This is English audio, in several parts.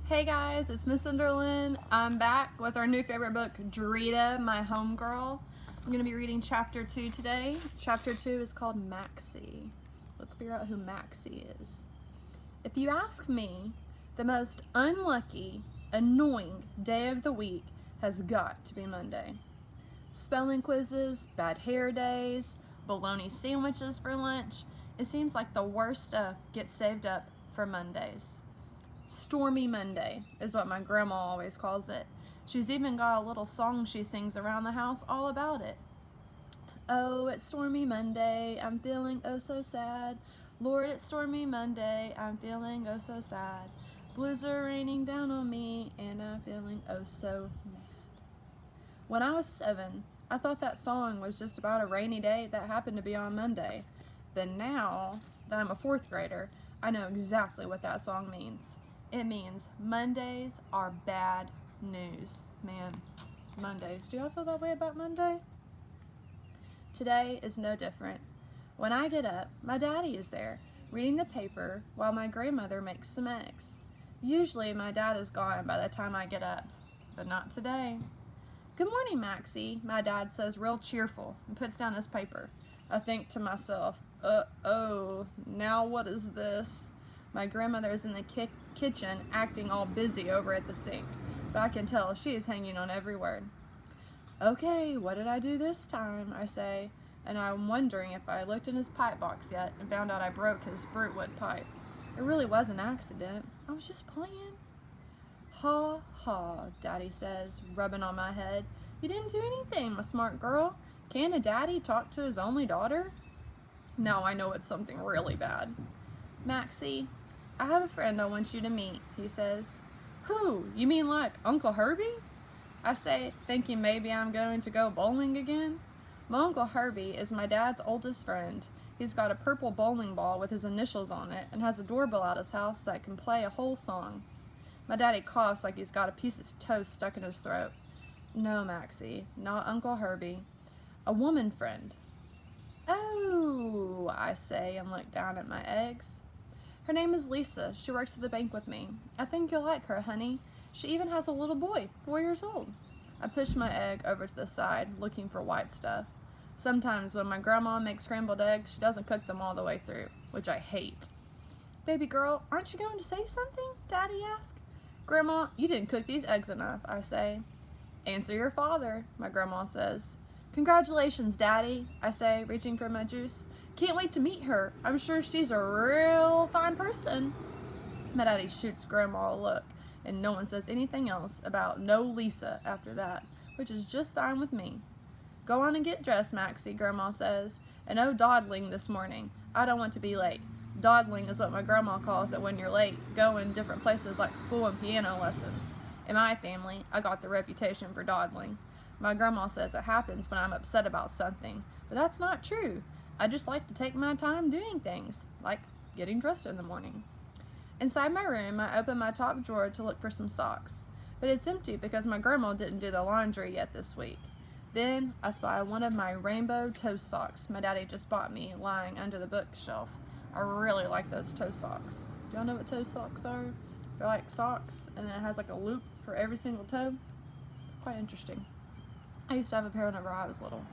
Hey guys, it's Miss Sunderland. I'm back with our new favorite book, Drita, my homegirl. I'm going to be reading chapter 2 today. Chapter 2 is called Maxie. Let's figure out who Maxie is. If you ask me, the most unlucky, annoying day of the week has got to be Monday. Spelling quizzes, bad hair days, bologna sandwiches for lunch. It seems like the worst stuff gets saved up for Mondays. Stormy Monday is what my grandma always calls it. She's even got a little song she sings around the house all about it. Oh, it's stormy Monday, I'm feeling oh so sad. Lord, it's stormy Monday, I'm feeling oh so sad. Blues are raining down on me, and I'm feeling oh so mad. When I was 7, I thought that song was just about a rainy day that happened to be on Monday. But now that I'm a 4th grader, I know exactly what that song means. It means Mondays are bad news. Man, Mondays. Do y'all feel that way about Monday? Today is no different. When I get up, my daddy is there, reading the paper while my grandmother makes some eggs. Usually my dad is gone by the time I get up, but not today. Good morning, Maxie, my dad says real cheerful and puts down his paper. I think to myself, uh-oh, now what is this? My grandmother is in the kitchen acting all busy over at the sink, but I can tell she is hanging on every word. Okay, what did I do this time, I say, and I'm wondering if I looked in his pipe box yet and found out I broke his fruitwood pipe. It really was an accident. I was just playing. Ha ha, Daddy says, rubbing on my head. You didn't do anything, my smart girl. Can a daddy talk to his only daughter? Now I know it's something really bad. Maxie, I have a friend I want you to meet, he says. Who? You mean like Uncle Herbie? I say, thinking maybe I'm going to go bowling again. My Uncle Herbie is my dad's oldest friend. He's got a purple bowling ball with his initials on it and has a doorbell at his house that can play a whole song. My daddy coughs like he's got a piece of toast stuck in his throat. No, Maxie, not Uncle Herbie. A woman friend. Oh, I say and look down at my eggs. Her name is Lisa. She works at the bank with me. I think you'll like her, honey. She even has a little boy, 4 years old. I push my egg over to the side, looking for white stuff. Sometimes when my grandma makes scrambled eggs, she doesn't cook them all the way through, which I hate. Baby girl, aren't you going to say something? Daddy asks. Grandma, you didn't cook these eggs enough, I say. Answer your father, my grandma says. Congratulations, Daddy, I say, reaching for my juice. Can't wait to meet her. I'm sure she's a real fine person. My daddy shoots Grandma a look, and no one says anything else about no Lisa after that, which is just fine with me. Go on and get dressed, Maxie, Grandma says, and no dawdling this morning. I don't want to be late. Dawdling is what my grandma calls it when you're late, going different places like school and piano lessons. In my family, I got the reputation for dawdling. My grandma says it happens when I'm upset about something, but that's not true. I just like to take my time doing things, like getting dressed in the morning. Inside my room, I open my top drawer to look for some socks, but it's empty because my grandma didn't do the laundry yet this week. Then I spy one of my rainbow toast socks my daddy just bought me lying under the bookshelf. I really like those toe socks. Do y'all know what toe socks are? They're like socks, and then it has like a loop for every single toe. Quite interesting. I used to have a pair whenever I was little.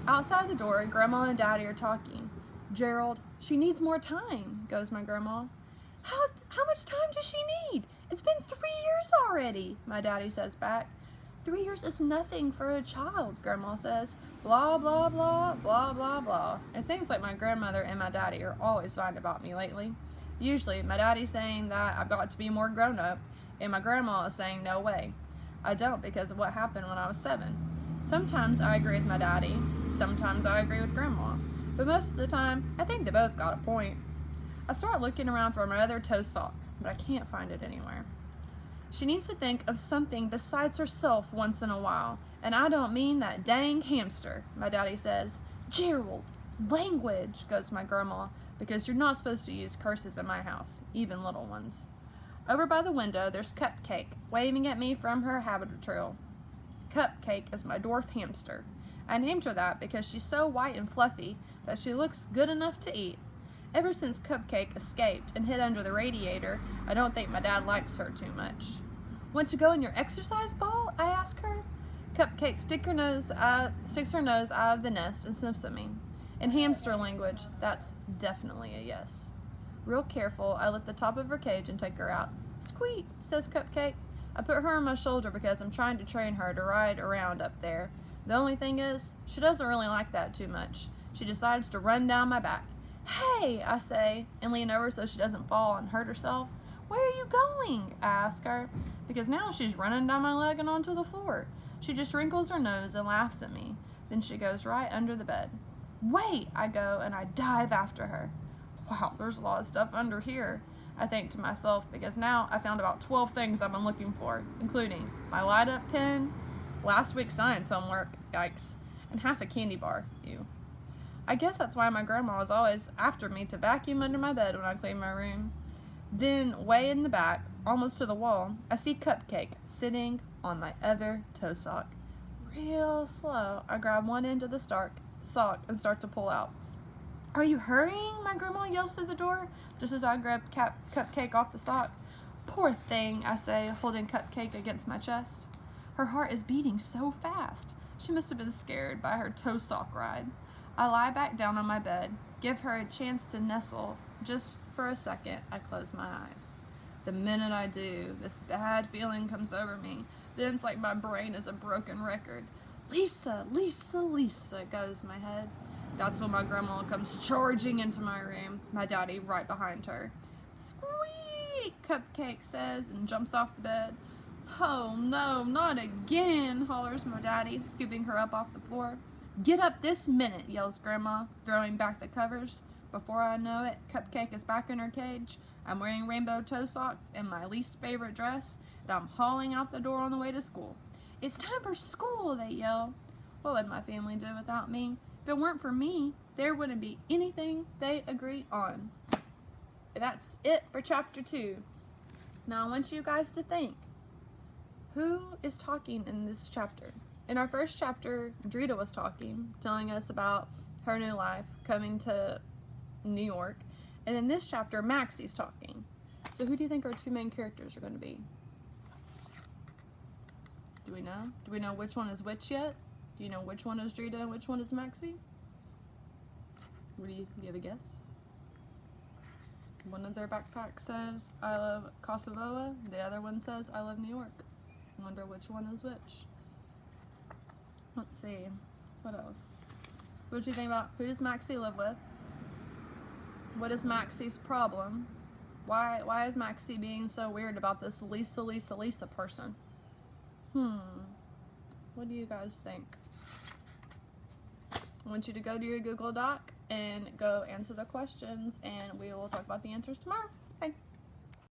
Outside the door, Grandma and Daddy are talking. Gerald, she needs more time, goes my grandma. How much time does she need? It's been 3 years already, my daddy says back. 3 years is nothing for a child, Grandma says. Blah, blah, blah, blah, blah, blah. It seems like my grandmother and my daddy are always fighting about me lately. Usually, my daddy's saying that I've got to be more grown up, and my grandma is saying no way. I don't because of what happened when I was 7. Sometimes I agree with my daddy, sometimes I agree with Grandma, but most of the time, I think they both got a point. I start looking around for my other toe sock, but I can't find it anywhere. She needs to think of something besides herself once in a while, and I don't mean that dang hamster, my daddy says. Gerald, language, goes my grandma, because you're not supposed to use curses in my house, even little ones. Over by the window, there's Cupcake, waving at me from her habit trail. Cupcake is my dwarf hamster. I named her that because she's so white and fluffy that she looks good enough to eat. Ever since Cupcake escaped and hid under the radiator, I don't think my dad likes her too much. Want to go in your exercise ball? I ask her. Cupcake sticks her nose out of the nest and sniffs at me. In hamster language, that's definitely a yes. Real careful, I lift the top of her cage and take her out. Squeak, says Cupcake. I put her on my shoulder because I'm trying to train her to ride around up there. The only thing is, she doesn't really like that too much. She decides to run down my back. Hey, I say, and lean over so she doesn't fall and hurt herself. Where are you going? I ask her, because now she's running down my leg and onto the floor. She just wrinkles her nose and laughs at me. Then she goes right under the bed. Wait, I go, and I dive after her. Wow, there's a lot of stuff under here, I think to myself, because now I found about 12 things I've been looking for, including my light-up pen, last week's science homework, yikes, and half a candy bar, ew. I guess that's why my grandma is always after me to vacuum under my bed when I clean my room. Then, way in the back, almost to the wall, I see Cupcake sitting on my other toe sock. Real slow, I grab one end of the sock and start to pull out. Are you hurrying? My grandma yells through the door, just as I grab Cupcake off the sock. Poor thing, I say, holding Cupcake against my chest. Her heart is beating so fast. She must have been scared by her toe sock ride. I lie back down on my bed, give her a chance to nestle. Just for a second, I close my eyes. The minute I do, this bad feeling comes over me. Then it's like my brain is a broken record. Lisa, Lisa, Lisa, goes my head. That's when my grandma comes charging into my room, my daddy right behind her. Squeak, Cupcake says, and jumps off the bed. Oh no, not again, hollers my daddy, scooping her up off the floor. Get up this minute, yells Grandma, throwing back the covers. Before I know it, Cupcake is back in her cage. I'm wearing rainbow toe socks and my least favorite dress, and I'm hauling out the door on the way to school. It's time for school, they yell. What would my family do without me? If it weren't for me, there wouldn't be anything they agree on. That's it for chapter 2. Now I want you guys to think, who is talking in this chapter? In our first chapter, Drita was talking, telling us about her new life, coming to New York. And in this chapter, Maxie's talking. So who do you think our two main characters are going to be? Do we know? Do we know which one is which yet? Do you know which one is Drita and which one is Maxie? Do you have a guess? One of their backpacks says, I love Kosovo. The other one says, I love New York. I wonder which one is which. Let's see. What else? So what do you think about who does Maxie live with? What is Maxie's problem? Why is Maxie being so weird about this Lisa person? What do you guys think? I want you to go to your Google Doc and go answer the questions, and we will talk about the answers tomorrow. Bye.